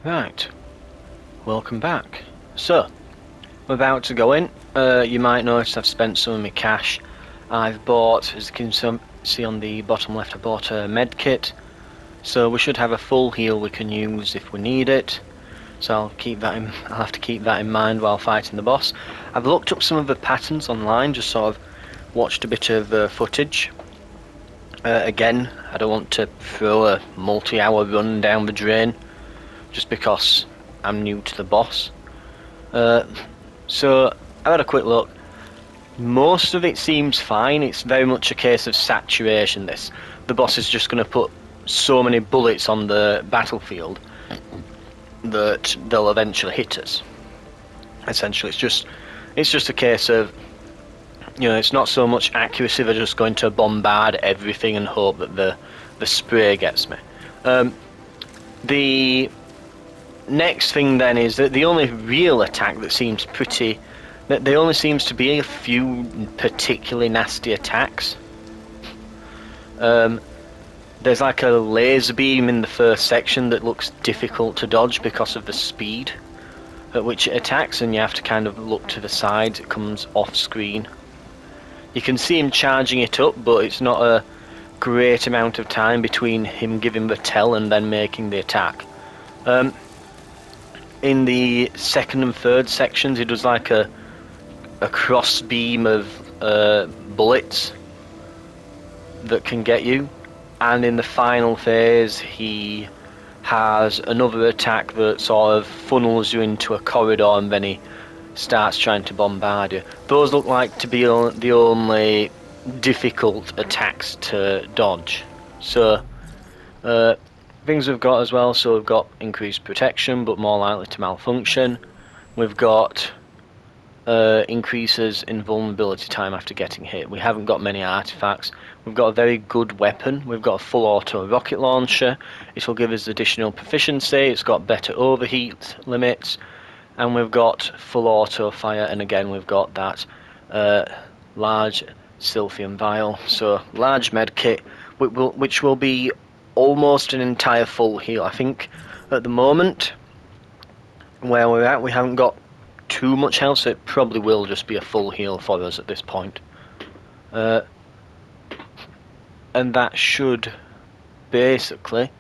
Right, welcome back. So, we're about to go in. You might notice I've spent some of my cash. I've bought, as you can see on the bottom left, I bought a med kit. So we should have a full heal we can use if we need it. So I'll have to keep that in mind while fighting the boss. I've looked up some of the patterns online, just sort of watched a bit of footage. Again, I don't want to throw a multi-hour run down the drain just because I'm new to the boss. So I had a quick look. Most of it seems fine. It's very much a case of saturation. The boss is just going to put so many bullets on the battlefield that they'll eventually hit us. Essentially, it's just a case of, you know, it's not so much accuracy. They're just going to bombard everything and hope that the spray gets me. The next thing then is that the only real attack that seems pretty... There only seems to be a few particularly nasty attacks. There's like a laser beam in the first section that looks difficult to dodge because of the speed at which it attacks, and you have to kind of look to the sides. It comes off screen. You can see him charging it up, but it's not a great amount of time between him giving the tell and then making the attack. In the second and third sections, he does like a cross beam of bullets that can get you, and in the final phase he has another attack that sort of funnels you into a corridor, and then he starts trying to bombard you. Those look like to be the only difficult attacks to dodge. So things we've got as well, so we've got increased protection but more likely to malfunction. We've got increases in vulnerability time after getting hit. We haven't got many artifacts. We've got a very good weapon. We've got a full auto rocket launcher. It will give us additional proficiency. It's got better overheat limits, and we've got full auto fire, and again we've got that large silphium vial. So large med kit, which will be almost an entire full heal. I think at the moment where we're at, we haven't got too much health, so it probably will just be a full heal for us at this point. And that should basically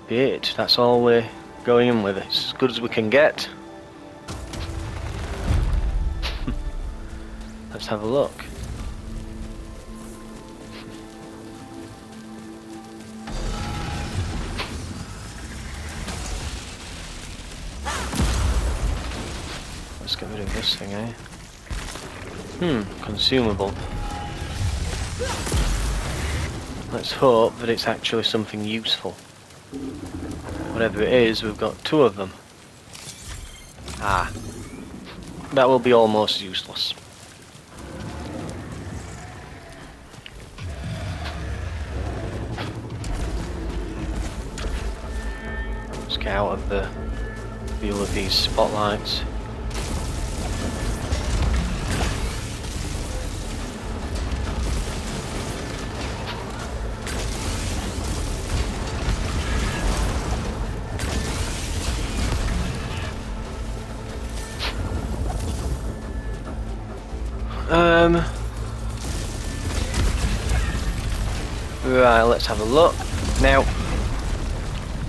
be it. That's all we're going in with. It's as good as we can get. Let's have a look. Let's get rid of this thing, eh? Consumable. Let's hope that it's actually something useful. Whatever it is, we've got two of them. Ah. That will be almost useless. Let's get out of the view of these spotlights. Right, let's have a look. Now,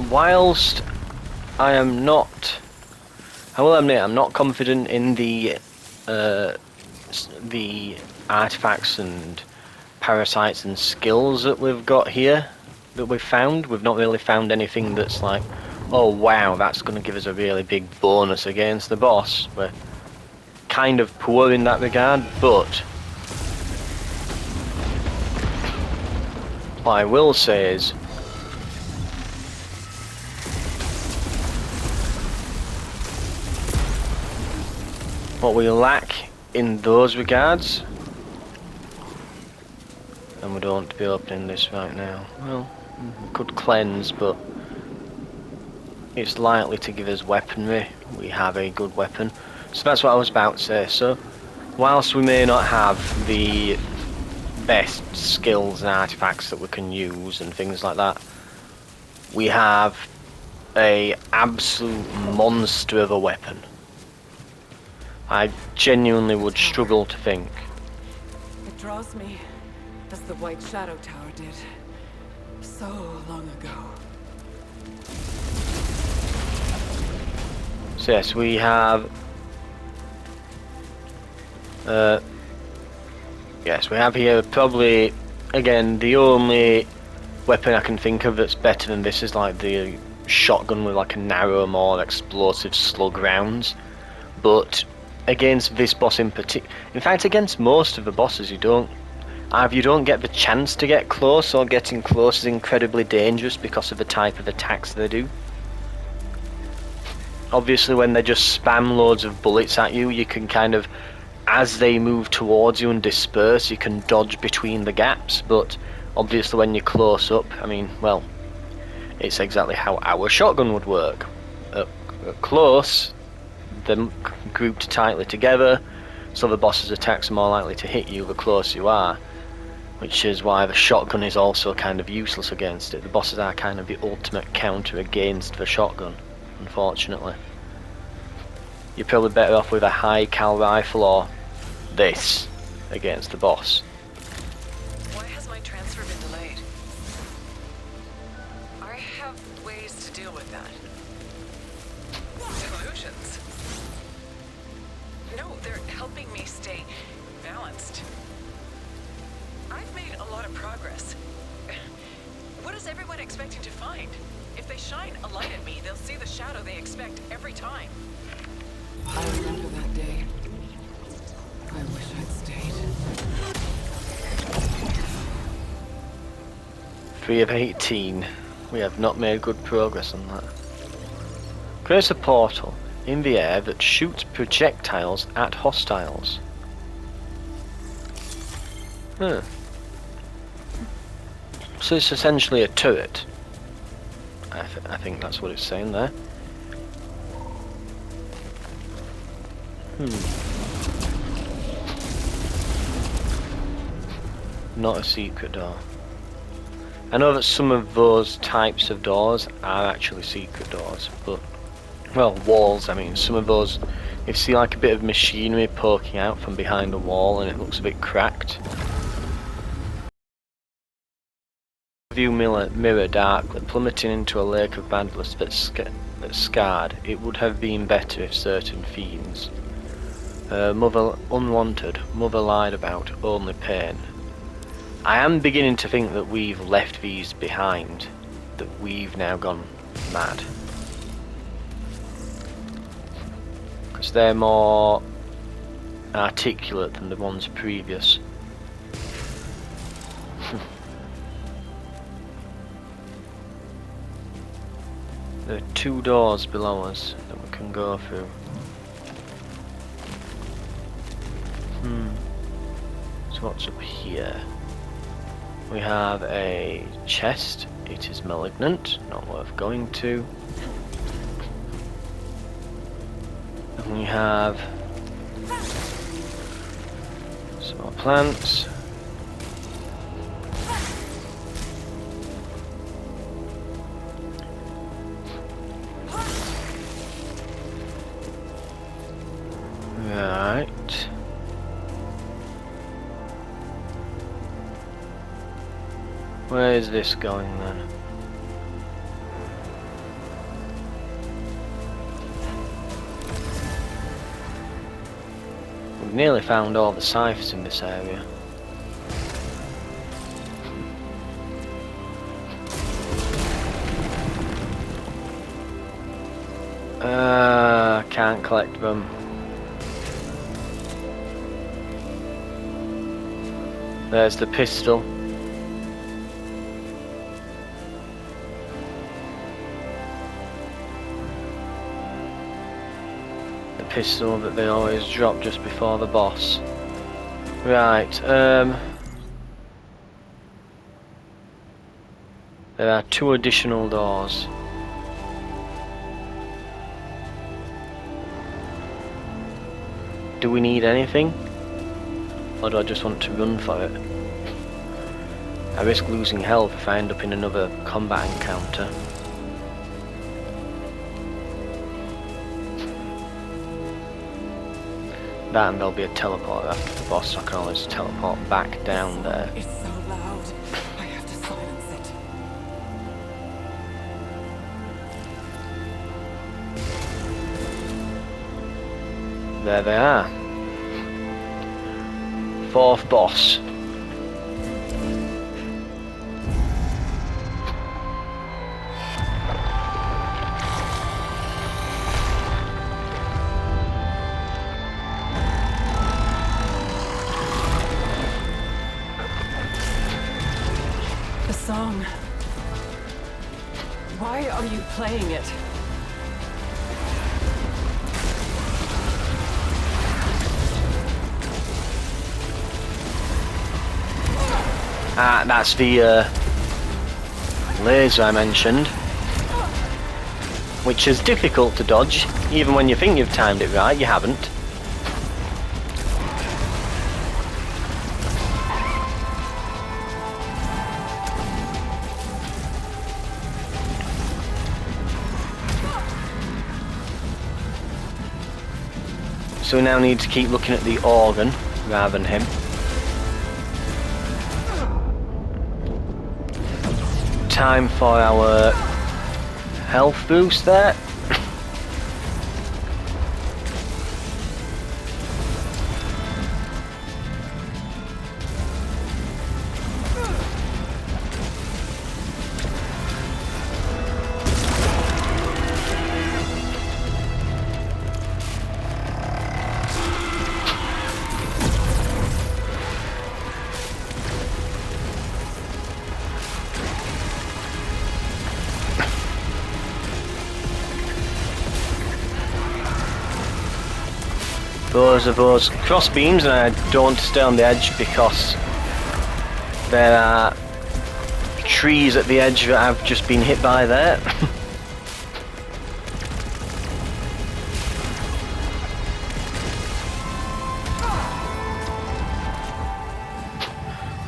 whilst I will admit I'm not confident in the artifacts and parasites and skills that we've got here, that we've found. We've not really found anything that's like, oh wow, that's going to give us a really big bonus against the boss. We're kind of poor in that regard, but what I will say is what we lack in those regards, and we don't want to be opening this right now. Well, we could cleanse, but it's likely to give us weaponry. We have a good weapon, so that's what I was about to say. So whilst we may not have the best skills and artifacts that we can use and things like that, we have a absolute monster of a weapon. I genuinely would struggle to think. It draws me as the White Shadow Tower did so long ago. So yes, we have yes, we have here probably, again, the only weapon I can think of that's better than this is like the shotgun with like a narrow, more explosive slug rounds. But against this boss in particular, in fact against most of the bosses, you don't get the chance to get close, or getting close is incredibly dangerous because of the type of attacks they do. Obviously when they just spam loads of bullets at you, you can kind of, as they move towards you and disperse, you can dodge between the gaps, but obviously when you're close up, I mean, well, it's exactly how our shotgun would work. Up close, they're grouped tightly together, so the boss's attacks are more likely to hit you the closer you are, which is why the shotgun is also kind of useless against it. The bosses are kind of the ultimate counter against the shotgun, unfortunately. You're probably better off with a high cal rifle or this against the boss. Why has my transfer been delayed? I have ways to deal with that. Solutions? No, they're helping me stay balanced. I've made a lot of progress. What is everyone expecting to find? If they shine a light at me, they'll see the shadow they expect every time. I remember that day. I wish I'd stayed. 3 of 18. We have not made good progress on that. Create a portal in the air that shoots projectiles at hostiles. Huh. So it's essentially a turret. I think that's what it's saying there. Not a secret door. I know that some of those types of doors are actually secret doors, but, well, walls, I mean, some of those, if you see like a bit of machinery poking out from behind a wall and it looks a bit cracked. View mirror darkly, plummeting into a lake of badness that's scarred. It would have been better if certain fiends. Mother unwanted, mother lied about, only pain. I am beginning to think that we've left these behind, that we've now gone mad. Because they're more articulate than the ones previous. There are 2 doors below us that we can go through. So what's up here? We have a chest. It is malignant, not worth going to. And we have some more plants. Right. Where is this going then? We've nearly found all the ciphers in this area. Can't collect them. There's the pistol. The pistol that they always drop just before the boss. Right, there are 2 additional doors. Do we need anything? Or do I just want to run for it? I risk losing health if I end up in another combat encounter. that, and there'll be a teleporter after the boss, so I can always teleport back down there. It's so loud. I have to silence it. There they are. Fourth boss. The song. Why are you playing it? Ah, that's the laser I mentioned, which is difficult to dodge, even when you think you've timed it right, you haven't. So we now need to keep looking at the organ rather than him. Time for our health boost there. Those are those cross beams, and I don't stay on the edge because there are trees at the edge that I've just been hit by there.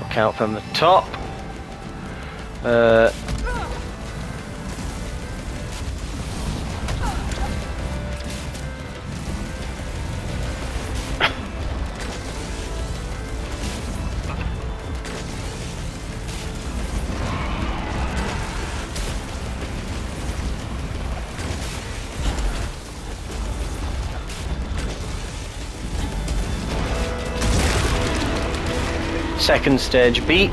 Look out from the top. Second stage beat.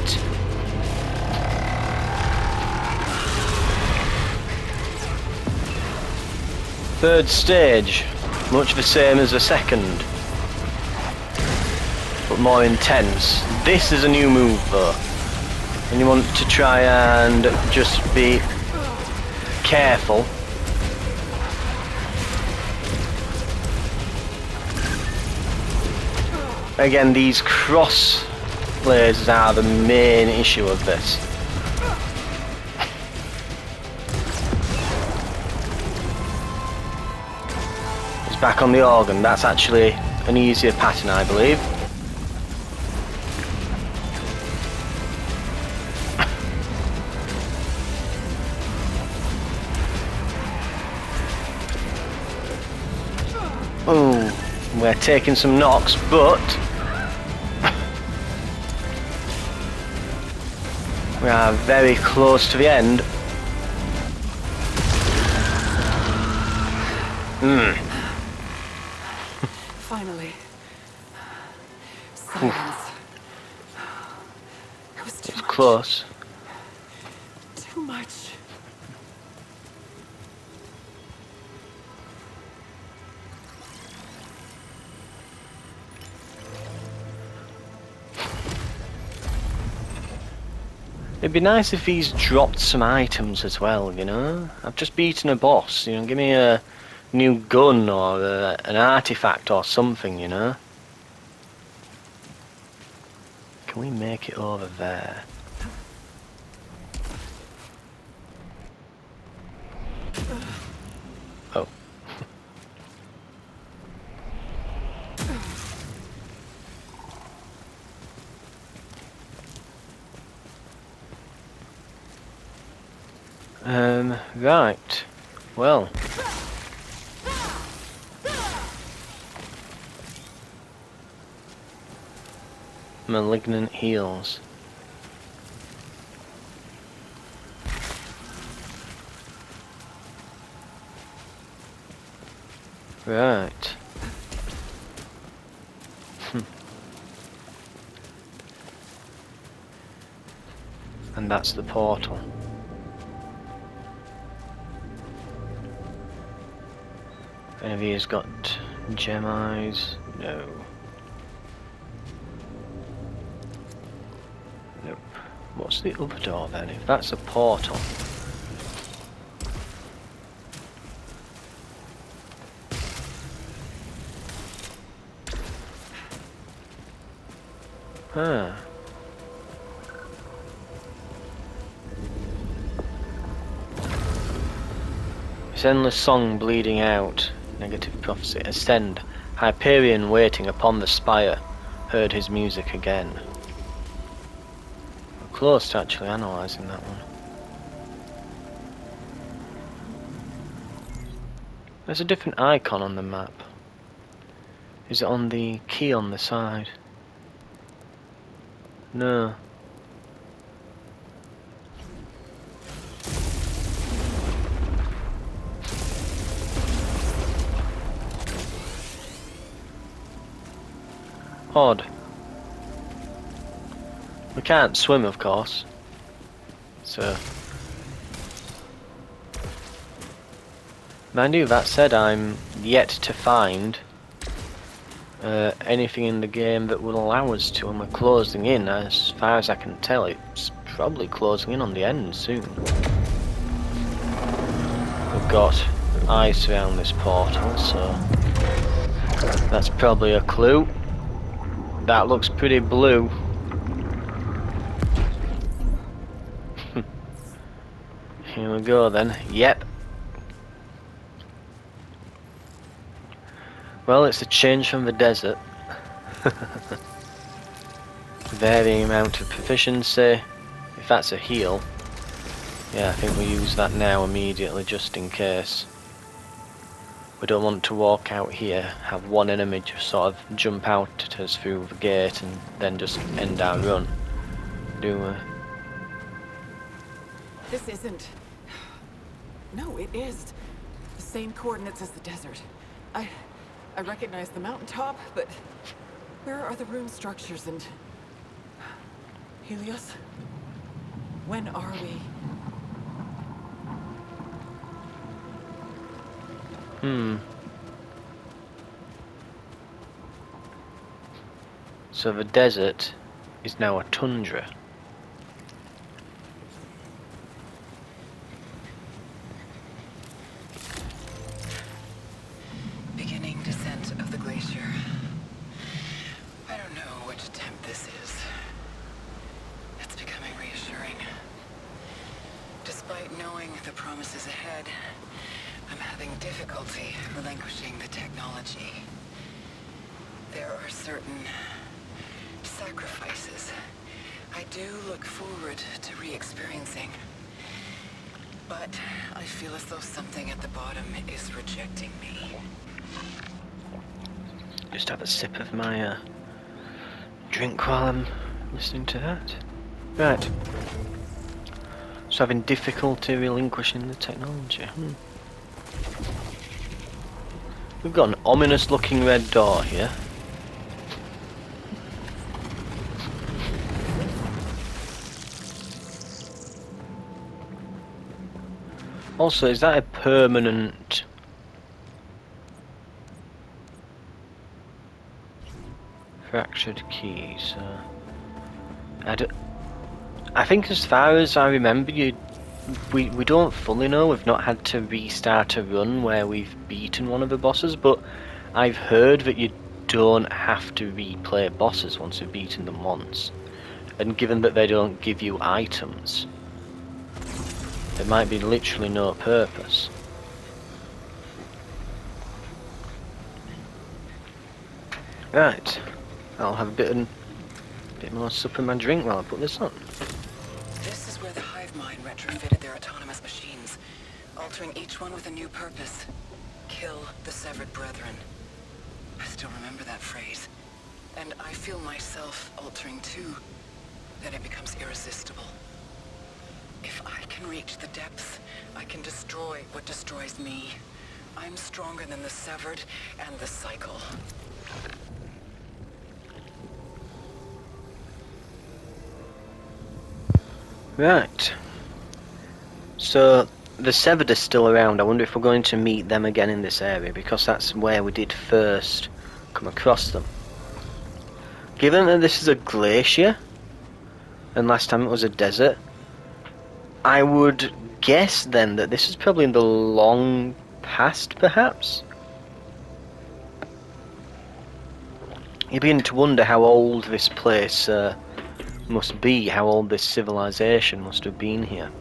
Third stage, much the same as the second, but more intense. This is a new move though, and you want to try and just be careful. Again, these cross lasers are the main issue of this. It's back on the organ. That's actually an easier pattern, I believe. Ooh, we're taking some knocks, but we are very close to the end. Finally. Silence. It was too much. Close. Too much. It'd be nice if he's dropped some items as well, you know? I've just beaten a boss, you know, give me a new gun or an artifact or something, you know? Can we make it over there? Oh. Right. Well. Malignant heals. Right. And that's the portal. Any of you's got gem eyes? No. Nope. What's the other door then? If that's a portal. Ah. His endless song bleeding out. Negative prophecy. Ascend. Hyperion waiting upon the spire. Heard his music again. We're close to actually analysing that one. There's a different icon on the map. Is it on the key on the side? No. Odd. We can't swim, of course. So. Mind you, that said, I'm yet to find anything in the game that will allow us to, and we're closing in. As far as I can tell, it's probably closing in on the end soon. We've got ice around this portal, so that's probably a clue. That looks pretty blue. Here we go then. Yep. Well, it's a change from the desert. Varying amount of proficiency. If that's a heal. Yeah, I think we use that now immediately just in case. We don't want to walk out here, have one enemy just sort of jump out at us through the gate and then just end our run. Do we? This isn't... No, it is. The same coordinates as the desert. I recognize the mountaintop, but... Where are the rune structures and... Helios? When are we? So the desert is now a tundra. Beginning descent of the glacier. I don't know which attempt this is. It's becoming reassuring. Despite knowing the promises ahead, I'm having difficulty relinquishing the technology. There are certain sacrifices I do look forward to re-experiencing. But I feel as though something at the bottom is rejecting me. Just have a sip of my drink while I'm listening to that. Right. So having difficulty relinquishing the technology. We've got an ominous looking red door here. Also, is that a permanent... fractured key? So I think as far as I remember, we don't fully know. We've not had to restart a run where we've beaten one of the bosses, but I've heard that you don't have to replay bosses once you've beaten them once. And given that they don't give you items, there might be literally no purpose. Right, I'll have a bit more sup in my drink while I put this on. This is where the hive mind retrofitted their autonomous machines, altering each one with a new purpose. Kill the severed brethren. I still remember that phrase. and I feel myself altering too, then it becomes irresistible. If I can reach the depths, I can destroy what destroys me. I'm stronger than the severed and the cycle. Right. So the Severed is still around. I wonder if we're going to meet them again in this area, because that's where we did first come across them. Given that this is a glacier, and last time it was a desert, I would guess then that this is probably in the long past, perhaps? You begin to wonder how old this place must be, how old this civilization must have been here.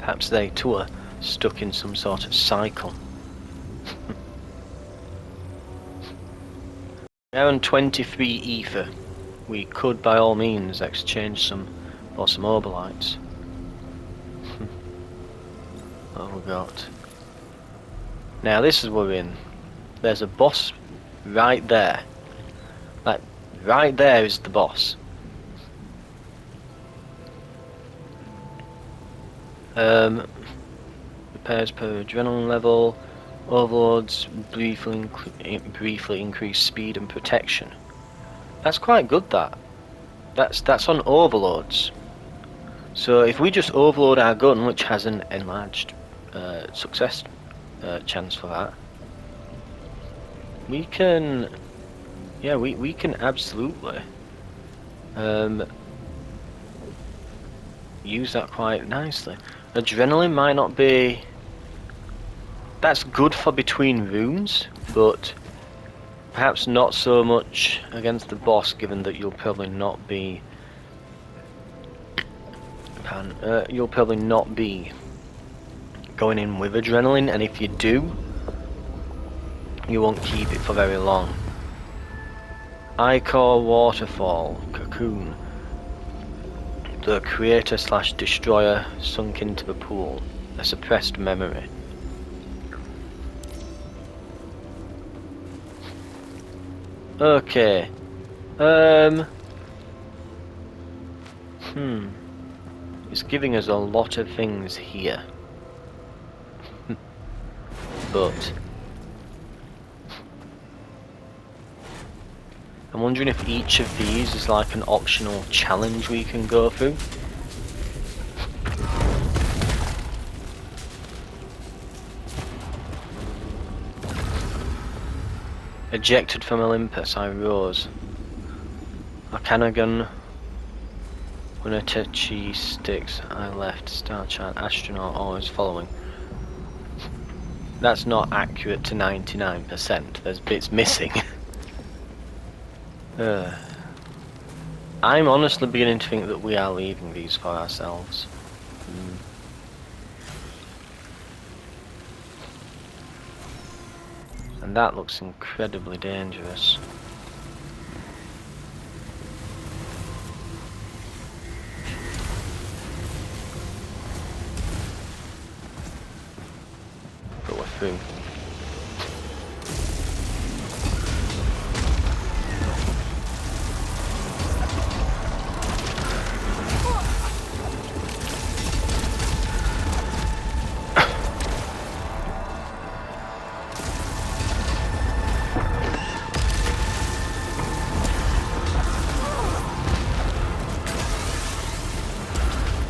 Perhaps they too are stuck in some sort of cycle. We're on 23 ether. We could by all means exchange some for some obolites. What have we got? Now this is where we're in. There's a boss right there. Like, right there is the boss. Repairs per adrenaline level. Overlords briefly increase speed and protection. That's quite good. That's on overlords. So if we just overload our gun, which has an enlarged success chance for that, we can, yeah, we can absolutely use that quite nicely. Adrenaline might not be, that's good for between rooms, but perhaps not so much against the boss, given that you'll probably not be going in with adrenaline, and if you do, you won't keep it for very long. Ichor Waterfall Cocoon. The creator / destroyer sunk into the pool. A suppressed memory. Okay. It's giving us a lot of things here. But I'm wondering if each of these is like an optional challenge we can go through. Ejected from Olympus, I rose. Arcanagon, Unatechi sticks, I left. Star Chart, astronaut, always following. That's not accurate to 99%. There's bits missing. I'm honestly beginning to think that we are leaving these for ourselves. And that looks incredibly dangerous. But we're through.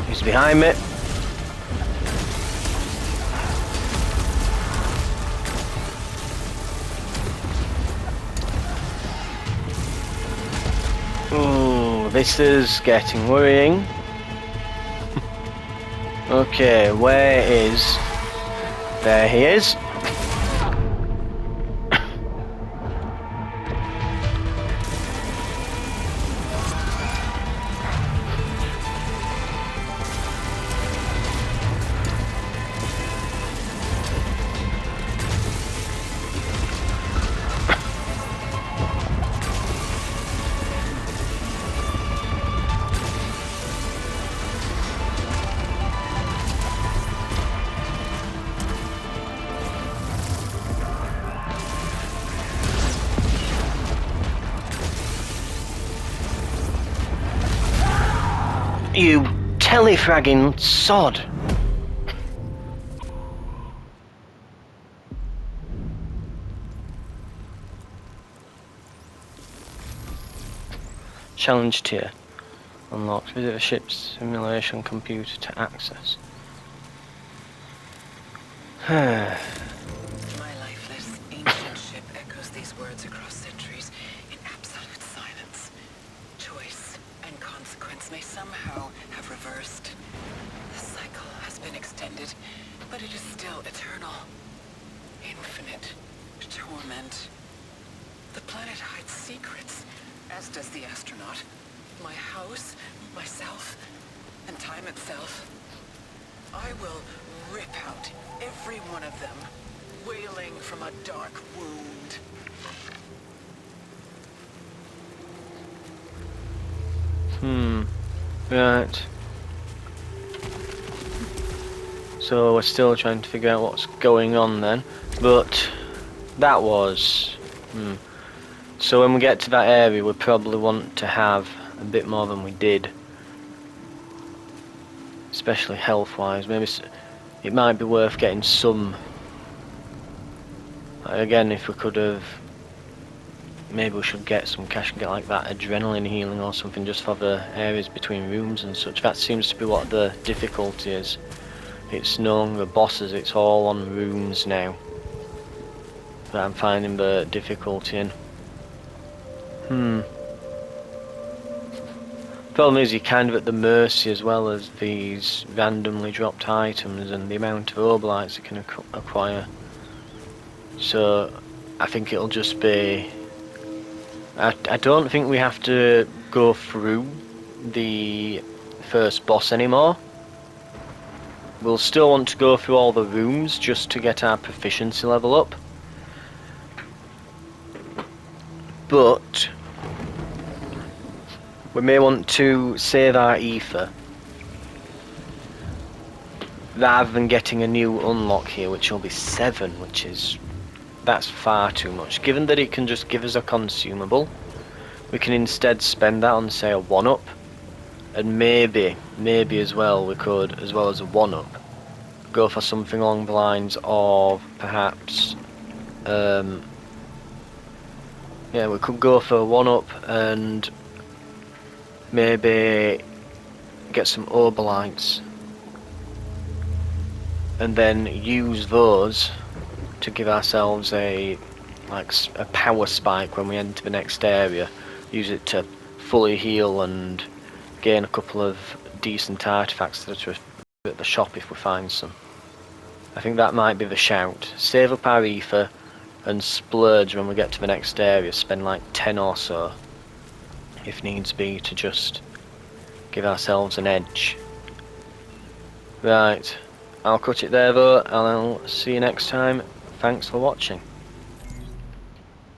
He's behind me. Ooh, this is getting worrying. Okay, where is... There he is. You telefragging sod! Challenge tier. Unlocked. Visit a ship's simulation computer to access. My lifeless, ancient ship echoes these words across centuries in absolute silence. Choice and consequence may somehow have reversed. The cycle has been extended, but it is still eternal. Infinite torment. The planet hides secrets, as does the astronaut. My house, myself, and time itself. I will rip out every one of them, wailing from a dark wound. Right. So we're still trying to figure out what's going on then, but that was... So when we get to that area we probably want to have a bit more than we did. Especially health-wise. Maybe it might be worth getting some... Again, if we could have... Maybe we should get some cash and get like that adrenaline healing or something just for the areas between rooms and such. That seems to be what the difficulty is. It's no longer bosses, it's all on rooms now that I'm finding the difficulty in. Problem is you're kind of at the mercy as well as these randomly dropped items and the amount of roguelites you can acquire. So I think it'll just be... I don't think we have to go through the first boss anymore. We'll still want to go through all the rooms just to get our proficiency level up. But we may want to save our ether rather than getting a new unlock here, which will be 7, which is... that's far too much. Given that it can just give us a consumable, we can instead spend that on, say, a 1-up, and maybe as well we could, as well as a 1-up, go for something along the lines of perhaps yeah, we could go for a 1-up and maybe get some obolites and then use those to give ourselves a power spike when we enter the next area. Use it to fully heal and gain a couple of decent artifacts that are at the shop if we find some. I think that might be the shout. Save up our ether and splurge when we get to the next area. Spend like 10 or so if needs be to just give ourselves an edge. Right, I'll cut it there though, and I'll see you next time. Thanks for watching.